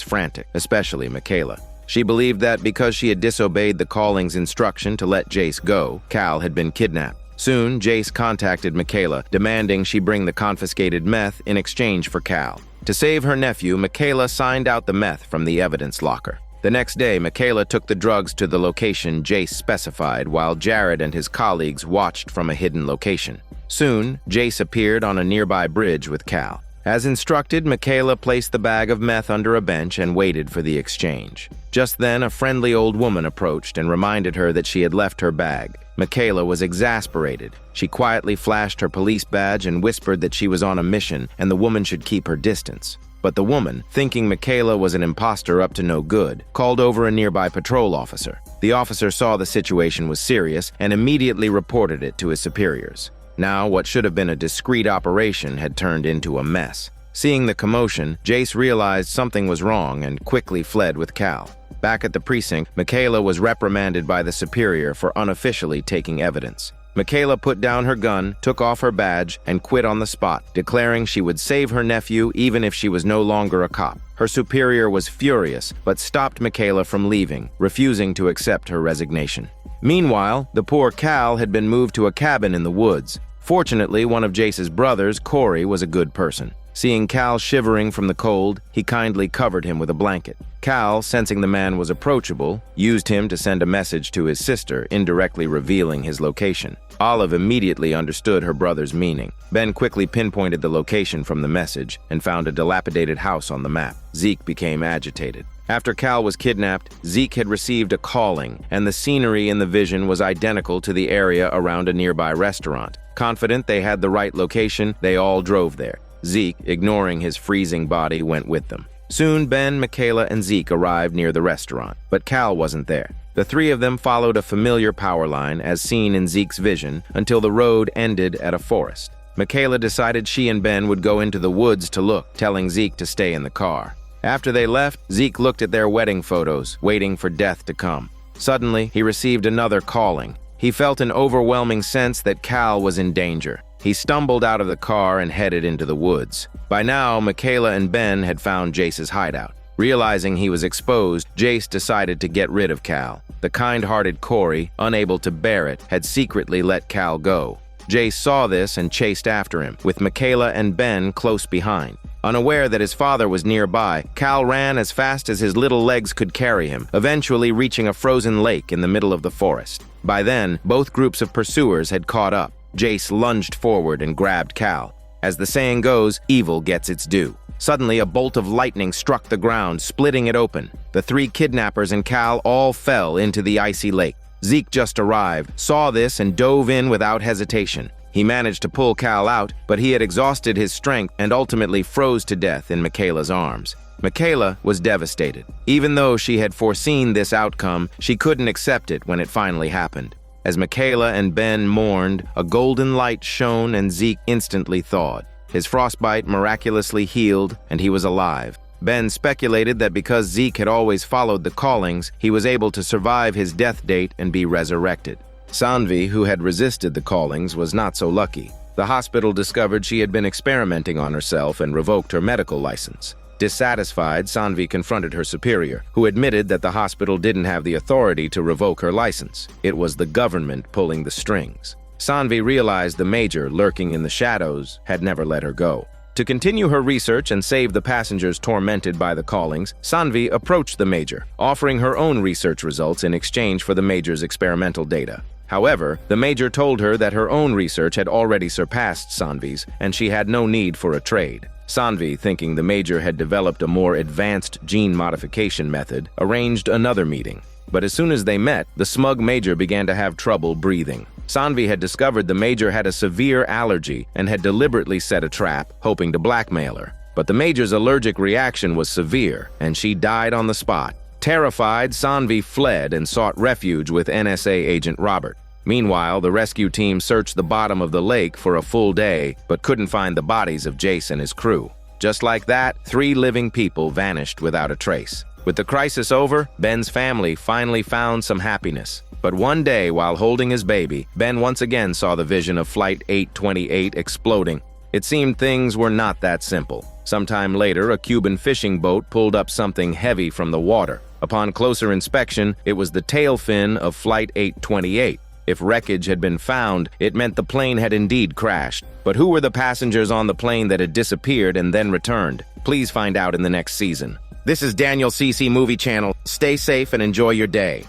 frantic, especially Michaela. She believed that because she had disobeyed the calling's instruction to let Jace go, Cal had been kidnapped. Soon, Jace contacted Michaela, demanding she bring the confiscated meth in exchange for Cal. To save her nephew, Michaela signed out the meth from the evidence locker. The next day, Michaela took the drugs to the location Jace specified, while Jared and his colleagues watched from a hidden location. Soon, Jace appeared on a nearby bridge with Cal. As instructed, Michaela placed the bag of meth under a bench and waited for the exchange. Just then, a friendly old woman approached and reminded her that she had left her bag. Michaela was exasperated. She quietly flashed her police badge and whispered that she was on a mission and the woman should keep her distance. But the woman, thinking Michaela was an imposter up to no good, called over a nearby patrol officer. The officer saw the situation was serious and immediately reported it to his superiors. Now, what should have been a discreet operation had turned into a mess. Seeing the commotion, Jace realized something was wrong and quickly fled with Cal. Back at the precinct, Michaela was reprimanded by the superior for unofficially taking evidence. Michaela put down her gun, took off her badge, and quit on the spot, declaring she would save her nephew even if she was no longer a cop. Her superior was furious, but stopped Michaela from leaving, refusing to accept her resignation. Meanwhile, the poor Cal had been moved to a cabin in the woods. Fortunately, one of Jace's brothers, Corey, was a good person. Seeing Cal shivering from the cold, he kindly covered him with a blanket. Cal, sensing the man was approachable, used him to send a message to his sister, indirectly revealing his location. Olive immediately understood her brother's meaning. Ben quickly pinpointed the location from the message and found a dilapidated house on the map. Zeke became agitated. After Cal was kidnapped, Zeke had received a calling, and the scenery in the vision was identical to the area around a nearby restaurant. Confident they had the right location, they all drove there. Zeke, ignoring his freezing body, went with them. Soon, Ben, Michaela, and Zeke arrived near the restaurant, but Cal wasn't there. The 3 of them followed a familiar power line, as seen in Zeke's vision, until the road ended at a forest. Michaela decided she and Ben would go into the woods to look, telling Zeke to stay in the car. After they left, Zeke looked at their wedding photos, waiting for death to come. Suddenly, he received another calling. He felt an overwhelming sense that Cal was in danger. He stumbled out of the car and headed into the woods. By now, Michaela and Ben had found Jace's hideout. Realizing he was exposed, Jace decided to get rid of Cal. The kind-hearted Corey, unable to bear it, had secretly let Cal go. Jace saw this and chased after him, with Michaela and Ben close behind. Unaware that his father was nearby, Cal ran as fast as his little legs could carry him, eventually reaching a frozen lake in the middle of the forest. By then, both groups of pursuers had caught up. Jace lunged forward and grabbed Cal. As the saying goes, evil gets its due. Suddenly, a bolt of lightning struck the ground, splitting it open. The 3 kidnappers and Cal all fell into the icy lake. Zeke just arrived, saw this, and dove in without hesitation. He managed to pull Cal out, but he had exhausted his strength and ultimately froze to death in Michaela's arms. Michaela was devastated. Even though she had foreseen this outcome, she couldn't accept it when it finally happened. As Michaela and Ben mourned, a golden light shone and Zeke instantly thawed. His frostbite miraculously healed, and he was alive. Ben speculated that because Zeke had always followed the callings, he was able to survive his death date and be resurrected. Sanvi, who had resisted the callings, was not so lucky. The hospital discovered she had been experimenting on herself and revoked her medical license. Dissatisfied, Sanvi confronted her superior, who admitted that the hospital didn't have the authority to revoke her license. It was the government pulling the strings. Sanvi realized the major, lurking in the shadows, had never let her go. To continue her research and save the passengers tormented by the callings, Sanvi approached the major, offering her own research results in exchange for the major's experimental data. However, the major told her that her own research had already surpassed Sanvi's, and she had no need for a trade. Sanvi, thinking the major had developed a more advanced gene modification method, arranged another meeting. But as soon as they met, the smug major began to have trouble breathing. Sanvi had discovered the major had a severe allergy and had deliberately set a trap, hoping to blackmail her. But the major's allergic reaction was severe, and she died on the spot. Terrified, Sanvi fled and sought refuge with NSA agent Robert. Meanwhile, the rescue team searched the bottom of the lake for a full day, but couldn't find the bodies of Jace and his crew. Just like that, 3 living people vanished without a trace. With the crisis over, Ben's family finally found some happiness. But one day, while holding his baby, Ben once again saw the vision of Flight 828 exploding. It seemed things were not that simple. Sometime later, a Cuban fishing boat pulled up something heavy from the water. Upon closer inspection, it was the tail fin of Flight 828. If wreckage had been found, it meant the plane had indeed crashed. But who were the passengers on the plane that had disappeared and then returned? Please find out in the next season. This is Daniel CC Movie Channel. Stay safe and enjoy your day.